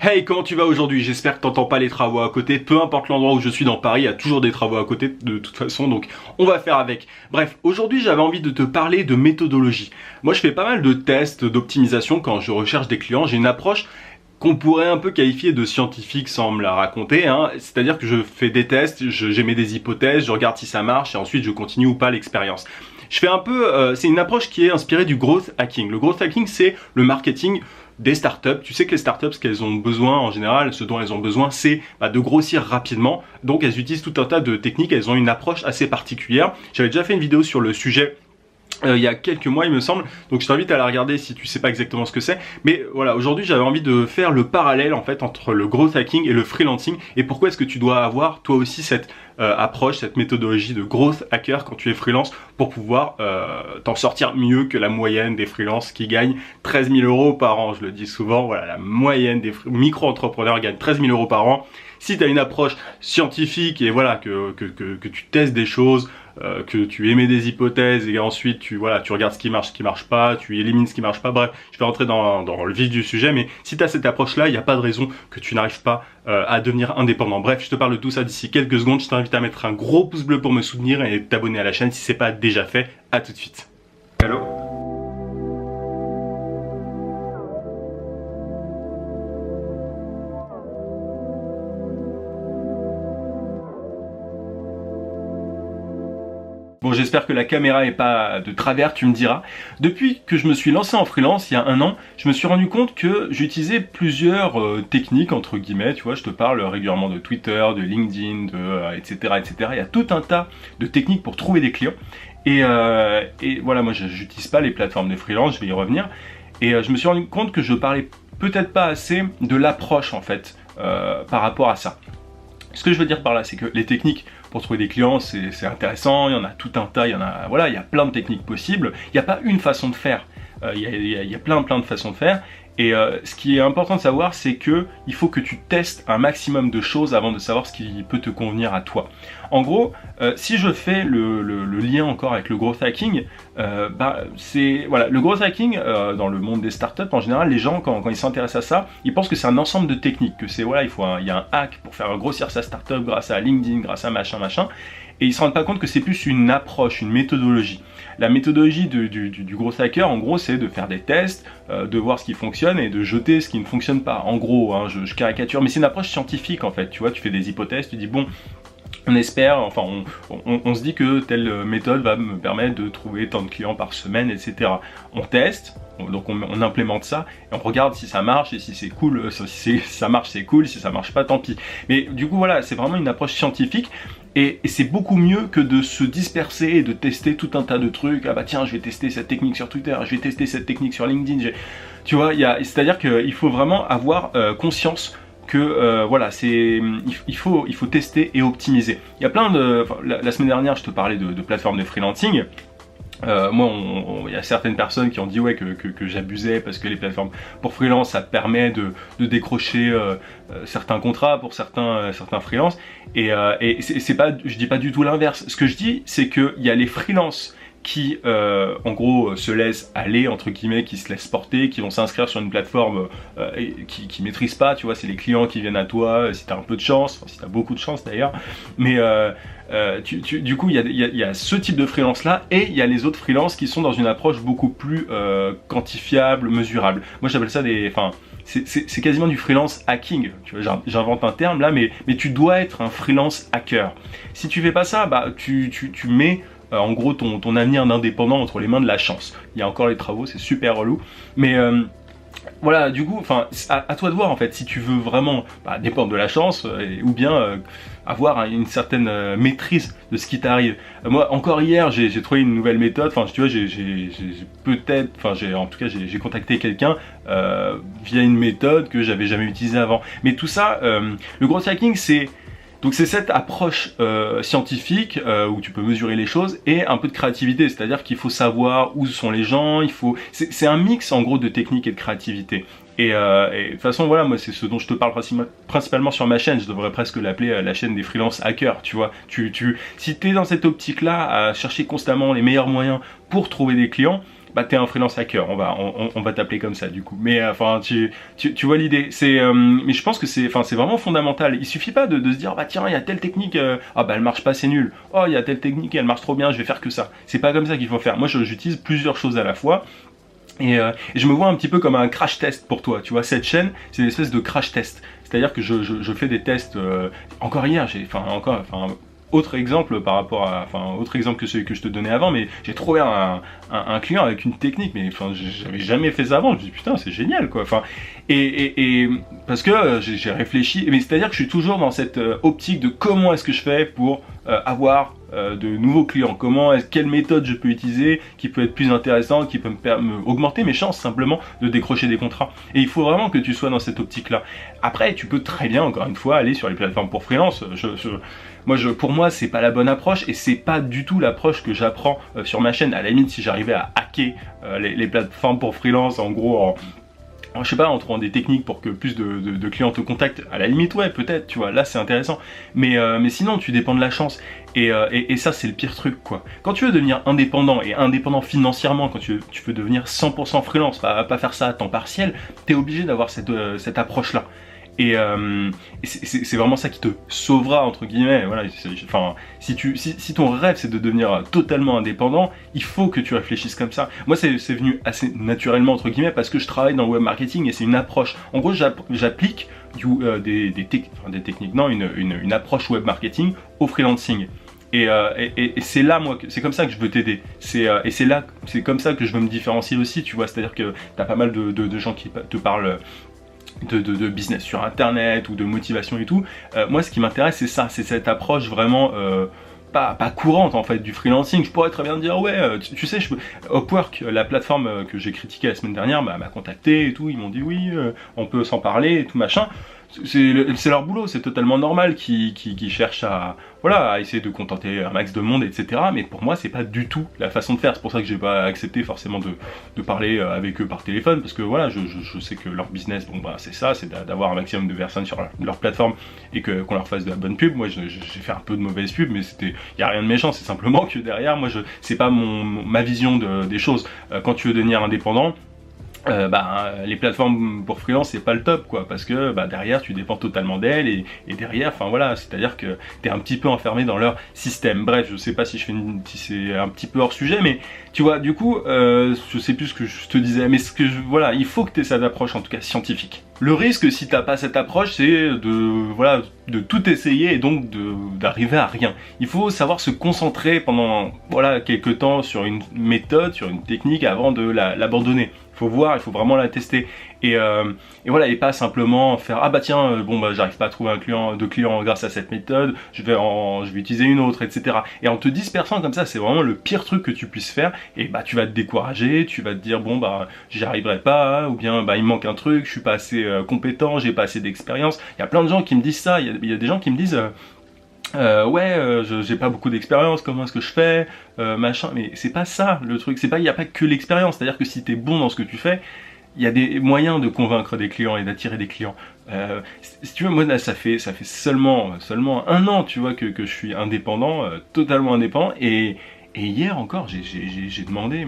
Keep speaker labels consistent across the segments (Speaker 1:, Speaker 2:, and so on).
Speaker 1: Hey, comment tu vas aujourd'hui? J'espère que t'entends pas les travaux à côté. Peu importe l'endroit où je suis dans Paris, il y a toujours des travaux à côté de toute façon, donc on va faire avec. Bref, aujourd'hui j'avais envie de te parler de méthodologie. Moi je fais pas mal de tests d'optimisation quand je recherche des clients. J'ai une approche qu'on pourrait un peu qualifier de scientifique sans me la raconter, hein. C'est-à-dire que je fais des tests, j'émets des hypothèses, je regarde si ça marche et ensuite je continue ou pas l'expérience. Je fais un peu, c'est une approche qui est inspirée du growth hacking. Le growth hacking, c'est le marketing des startups. Tu sais que les startups, ce qu'elles ont besoin en général, ce dont elles ont besoin, c'est de grossir rapidement. Donc elles utilisent tout un tas de techniques, elles ont une approche assez particulière. J'avais déjà fait une vidéo sur le sujet il y a quelques mois il me semble, donc je t'invite à la regarder si tu sais pas exactement ce que c'est. Mais voilà, aujourd'hui j'avais envie de faire le parallèle en fait entre le growth hacking et le freelancing, et pourquoi est-ce que tu dois avoir toi aussi cette approche, cette méthodologie de growth hacker quand tu es freelance pour pouvoir t'en sortir mieux que la moyenne des freelances qui gagnent 13 000 euros par an. Je le dis souvent, voilà, la moyenne des micro-entrepreneurs gagne 13 000 euros par an. Si tu as une approche scientifique et voilà que tu testes des choses, que tu émets des hypothèses et ensuite tu regardes ce qui marche pas, tu élimines ce qui marche pas, bref, je vais rentrer dans le vif du sujet, mais si tu as cette approche là, il n'y a pas de raison que tu n'arrives pas à devenir indépendant. Bref, je te parle de tout ça d'ici quelques secondes. Je t'invite à mettre un gros pouce bleu pour me soutenir et t'abonner à la chaîne si c'est pas déjà fait. À tout de suite. Hello. Bon, j'espère que la caméra est pas de travers, tu me diras. Depuis que je me suis lancé en freelance, il y a un an, je me suis rendu compte que j'utilisais plusieurs techniques, entre guillemets, tu vois, je te parle régulièrement de Twitter, de LinkedIn, etc., etc. Il y a tout un tas de techniques pour trouver des clients. Et voilà, moi, j'utilise pas les plateformes de freelance, je vais y revenir. Et je me suis rendu compte que je parlais peut-être pas assez de l'approche, en fait, par rapport à ça. Ce que je veux dire par là, c'est que les techniques pour trouver des clients, c'est intéressant, il y en a tout un tas, il y a plein de techniques possibles. Il n'y a pas une façon de faire, il y a plein de façons de faire. Et ce qui est important de savoir, c'est que il faut que tu testes un maximum de choses avant de savoir ce qui peut te convenir à toi. En gros, si je fais le lien encore avec le growth hacking, le growth hacking dans le monde des startups en général, les gens quand ils s'intéressent à ça, ils pensent que c'est un ensemble de techniques, que c'est il y a un hack pour faire grossir sa startup grâce à LinkedIn, grâce à machin, et ils se rendent pas compte que c'est plus une approche, une méthodologie. La méthodologie du growth hacker, en gros, c'est de faire des tests, de voir ce qui fonctionne et de jeter ce qui ne fonctionne pas. En gros, hein, je caricature, mais c'est une approche scientifique en fait. Tu vois, tu fais des hypothèses, tu dis bon, on espère, enfin on se dit que telle méthode va me permettre de trouver tant de clients par semaine, etc. On teste, donc on implémente ça et on regarde si ça marche, et si c'est cool, si ça marche c'est cool, si ça marche pas tant pis. Mais du coup voilà, c'est vraiment une approche scientifique. Et c'est beaucoup mieux que de se disperser et de tester tout un tas de trucs. Ah bah tiens, je vais tester cette technique sur Twitter, je vais tester cette technique sur LinkedIn. Tu vois, c'est-à-dire qu'il faut vraiment avoir conscience que voilà, il faut tester et optimiser. Il y a plein de... la semaine dernière, je te parlais de plateformes de freelancing. Moi, il y a certaines personnes qui ont dit ouais que j'abusais parce que les plateformes pour freelance, ça permet de décrocher certains contrats pour certains freelances. Et c'est pas, je dis pas du tout l'inverse. Ce que je dis, c'est qu'il y a les freelances qui en gros se laissent aller entre guillemets, qui se laissent porter, qui vont s'inscrire sur une plateforme qui maîtrisent pas, tu vois, c'est les clients qui viennent à toi si tu as un peu de chance, enfin, si tu as beaucoup de chance d'ailleurs, mais du coup il y a ce type de freelance là, et il y a les autres freelances qui sont dans une approche beaucoup plus quantifiable, mesurable. Moi j'appelle ça c'est quasiment du freelance hacking, tu vois, j'invente un terme là, mais tu dois être un freelance hacker. Si tu fais pas ça, bah tu mets en gros ton avenir d'indépendant entre les mains de la chance. Il y a encore les travaux, c'est super relou, mais voilà, du coup, enfin, à toi de voir en fait si tu veux vraiment dépendre de la chance ou bien avoir une certaine maîtrise de ce qui t'arrive. Moi, encore hier, j'ai trouvé une nouvelle méthode. Enfin, tu vois, j'ai contacté quelqu'un via une méthode que j'avais jamais utilisée avant. Mais tout ça, le growth hacking, donc c'est cette approche scientifique où tu peux mesurer les choses et un peu de créativité, c'est-à-dire qu'il faut savoir où sont les gens, c'est un mix en gros de technique et de créativité. Et de toute façon voilà, moi c'est ce dont je te parle principalement sur ma chaîne. Je devrais presque l'appeler la chaîne des freelance hackers, tu vois. Si tu es dans cette optique là à chercher constamment les meilleurs moyens pour trouver des clients, bah t'es un freelance hacker, on va t'appeler comme ça du coup. Mais enfin tu vois l'idée, mais je pense que c'est vraiment fondamental. Il suffit pas de se dire bah tiens il y a telle technique, ah bah elle marche pas c'est nul. Oh il y a telle technique elle marche trop bien, je vais faire que ça. C'est pas comme ça qu'il faut faire. Moi j'utilise plusieurs choses à la fois. Et je me vois un petit peu comme un crash test pour toi, tu vois, cette chaîne, c'est une espèce de crash test. C'est-à-dire que je fais des tests, encore hier, autre exemple par rapport à, autre exemple que celui que je te donnais avant, mais j'ai trouvé un client avec une technique, mais j'avais jamais fait ça avant, je me dis putain c'est génial quoi, et parce que j'ai réfléchi, mais c'est-à-dire que je suis toujours dans cette optique de comment est-ce que je fais pour avoir de nouveaux clients, quelle méthode je peux utiliser qui peut être plus intéressante, qui peut me augmenter mes chances simplement de décrocher des contrats. Et il faut vraiment que tu sois dans cette optique-là. Après, tu peux très bien, encore une fois, aller sur les plateformes pour freelance. Pour moi, c'est pas la bonne approche et c'est pas du tout l'approche que j'apprends sur ma chaîne. À la limite, si j'arrivais à hacker les plateformes pour freelance, en gros, je sais pas, en trouvant des techniques pour que plus de clients te contactent, à la limite ouais peut-être, tu vois, là c'est intéressant, mais sinon tu dépends de la chance, et ça c'est le pire truc quoi. Quand tu veux devenir indépendant, et indépendant financièrement, quand tu veux devenir 100% freelance, pas faire ça à temps partiel, t'es obligé d'avoir cette approche là. Et c'est vraiment ça qui te sauvera entre guillemets. Voilà, si ton rêve c'est de devenir totalement indépendant, il faut que tu réfléchisses comme ça. Moi c'est venu assez naturellement entre guillemets parce que je travaille dans le web marketing et c'est une approche. En gros j'applique des techniques, non, une approche web marketing au freelancing. Et c'est là moi, c'est comme ça que je veux t'aider. C'est comme ça que je veux me différencier aussi, tu vois. C'est-à-dire que t'as pas mal de gens qui te parlent de business sur internet ou de motivation et tout. Moi ce qui m'intéresse c'est ça, c'est cette approche vraiment pas courante en fait du freelancing. Je pourrais très bien dire ouais, tu sais, Upwork, la plateforme que j'ai critiquée la semaine dernière, m'a contacté et tout, ils m'ont dit oui, on peut s'en parler et tout machin. C'est leur boulot, c'est totalement normal qu'ils cherchent à essayer de contenter un max de monde, etc. Mais pour moi, c'est pas du tout la façon de faire. C'est pour ça que j'ai pas accepté forcément de parler avec eux par téléphone, parce que voilà, je sais que leur business, bon bah c'est ça, c'est d'avoir un maximum de personnes sur leur plateforme et qu'on leur fasse de la bonne pub. Moi, j'ai fait un peu de mauvaise pub, mais y a rien de méchant. C'est simplement que derrière, moi, c'est pas ma vision des choses. Quand tu veux devenir indépendant, les plateformes pour freelance c'est pas le top quoi, parce que derrière tu dépends totalement d'elles et derrière c'est à dire que t'es un petit peu enfermé dans leur système. Bref, je sais pas si si c'est un petit peu hors sujet, mais tu vois du coup je sais plus ce que je te disais, mais il faut que tu aies cette approche en tout cas scientifique. Le risque si t'as pas cette approche c'est de tout essayer et donc d'arriver à rien. Il faut savoir se concentrer pendant quelques temps sur une méthode, sur une technique avant de l'abandonner. Il faut vraiment la tester et pas simplement faire ah bah tiens j'arrive pas à trouver de client grâce à cette méthode, je vais utiliser une autre, etc. Et en te dispersant comme ça, c'est vraiment le pire truc que tu puisses faire, et tu vas te décourager, tu vas te dire j'y arriverai pas, ou bien il me manque un truc, je suis pas assez compétent, j'ai pas assez d'expérience. Il y a plein de gens qui me disent ça, il y a des gens qui me disent j'ai pas beaucoup d'expérience, comment est-ce que je fais, machin, mais c'est pas ça le truc, il n'y a pas que l'expérience, c'est-à-dire que si t'es bon dans ce que tu fais, il y a des moyens de convaincre des clients et d'attirer des clients. Si tu veux, moi là, ça fait seulement un an, tu vois, que je suis indépendant, totalement indépendant, et hier encore, j'ai demandé,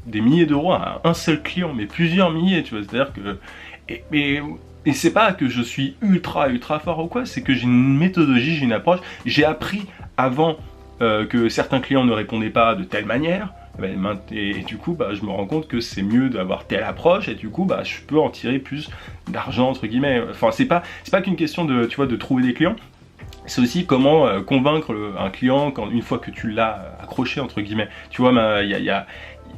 Speaker 1: des milliers d'euros à un seul client, mais plusieurs milliers, tu vois, c'est-à-dire que, et c'est pas que je suis ultra fort ou quoi, c'est que j'ai une méthodologie, j'ai une approche. J'ai appris avant que certains clients ne répondaient pas de telle manière, et du coup je me rends compte que c'est mieux d'avoir telle approche, et du coup je peux en tirer plus d'argent entre guillemets. Enfin c'est pas qu'une question de trouver des clients. C'est aussi comment convaincre un client une fois que tu l'as accroché entre guillemets. Tu vois,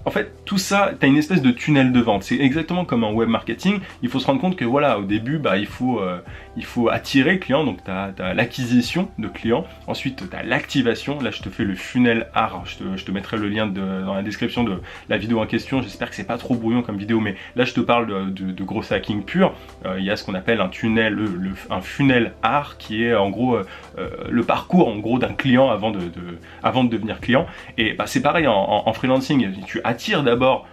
Speaker 1: en fait, tout ça, tu as une espèce de tunnel de vente. C'est exactement comme en web marketing. Il faut se rendre compte que au début, il faut attirer le client. Donc, tu as l'acquisition de clients. Ensuite, tu as l'activation. Là, je te fais le funnel art. Je te mettrai le lien dans la description de la vidéo en question. J'espère que c'est pas trop brouillon comme vidéo, mais là, je te parle de gros hacking pur. Il y a ce qu'on appelle un tunnel, un funnel art, qui est en gros le parcours en gros d'un client avant de devenir client. Et c'est pareil en freelancing. Tu attires d'abord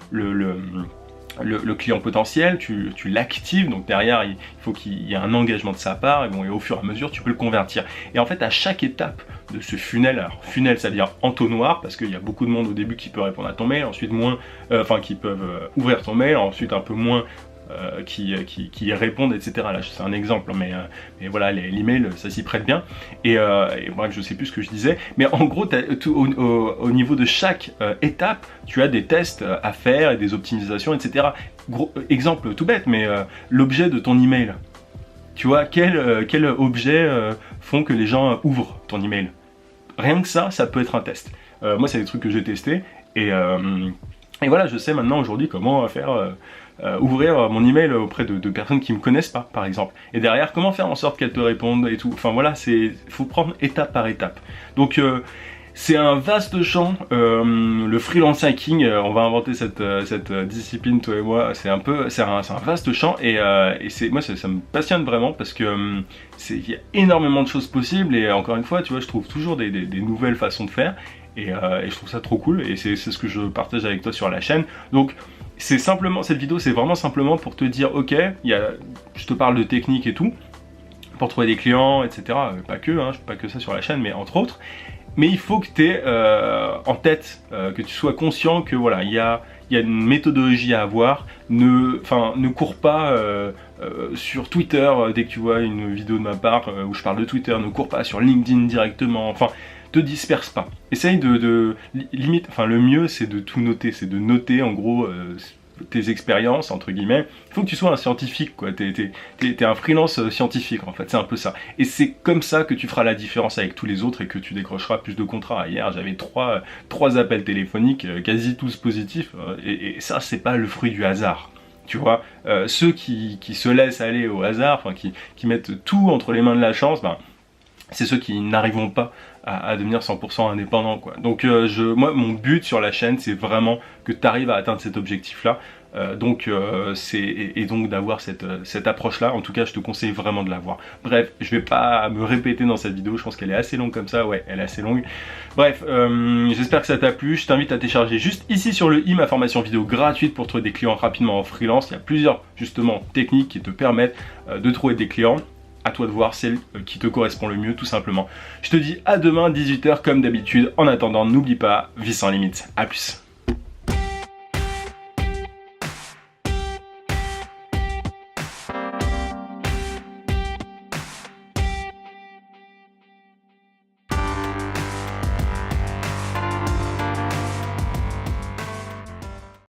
Speaker 1: le client potentiel, tu l'actives, donc derrière il faut qu'il y ait un engagement de sa part, et, bon, et au fur et à mesure tu peux le convertir. Et en fait à chaque étape de ce funnel, alors funnel ça veut dire entonnoir, parce qu'il y a beaucoup de monde au début qui peut répondre à ton mail, ensuite moins, qui peuvent ouvrir ton mail, ensuite un peu moins qui répondent, etc. Là, c'est un exemple, mais voilà, l'email, ça s'y prête bien. Et bref, je sais plus ce que je disais, mais en gros, au niveau de chaque étape, tu as des tests à faire et des optimisations, etc. Exemple tout bête, mais l'objet de ton email. Tu vois, quel objet font que les gens ouvrent ton email? Rien que ça peut être un test. Moi, c'est des trucs que j'ai testés, et voilà, je sais maintenant aujourd'hui comment faire ouvrir mon email auprès de personnes qui me connaissent pas, par exemple. Et derrière, comment faire en sorte qu'elles te répondent et tout. Enfin voilà, faut prendre étape par étape. Donc c'est un vaste champ, le freelance hacking, on va inventer cette discipline, toi et moi, c'est un vaste champ, et moi ça me passionne vraiment, parce que il y a énormément de choses possibles, et encore une fois, tu vois, je trouve toujours des nouvelles façons de faire, et je trouve ça trop cool, et c'est ce que je partage avec toi sur la chaîne. Donc c'est simplement, cette vidéo c'est vraiment simplement pour te dire, ok, je te parle de technique et tout, pour trouver des clients, etc. Pas que ça sur la chaîne, mais entre autres. Mais il faut que tu aies en tête, que tu sois conscient que voilà, il y a une méthodologie à avoir. Ne cours pas sur Twitter dès que tu vois une vidéo de ma part où je parle de Twitter. Ne cours pas sur LinkedIn directement. Enfin, te disperse pas. Essaye limite. Enfin, le mieux c'est de tout noter. C'est de noter en gros tes expériences, entre guillemets. Il faut que tu sois un scientifique, quoi. T'es un freelance scientifique, en fait, c'est un peu ça. Et c'est comme ça que tu feras la différence avec tous les autres et que tu décrocheras plus de contrats. Hier, j'avais trois appels téléphoniques, quasi tous positifs, et ça, c'est pas le fruit du hasard. Tu vois, ceux qui se laissent aller au hasard, enfin, qui mettent tout entre les mains de la chance, ben, c'est ceux qui n'arriveront pas à devenir 100% indépendants, quoi. Donc moi, mon but sur la chaîne, c'est vraiment que tu arrives à atteindre cet objectif-là. Donc d'avoir cette approche-là. En tout cas, je te conseille vraiment de l'avoir. Bref, je vais pas me répéter dans cette vidéo. Je pense qu'elle est assez longue comme ça. Ouais, elle est assez longue. Bref, j'espère que ça t'a plu. Je t'invite à télécharger juste ici sur le i ma formation vidéo gratuite pour trouver des clients rapidement en freelance. Il y a plusieurs justement techniques qui te permettent de trouver des clients. À toi de voir celle qui te correspond le mieux, tout simplement. Je te dis à demain 18h comme d'habitude. En attendant, n'oublie pas, vie sans limite. À plus.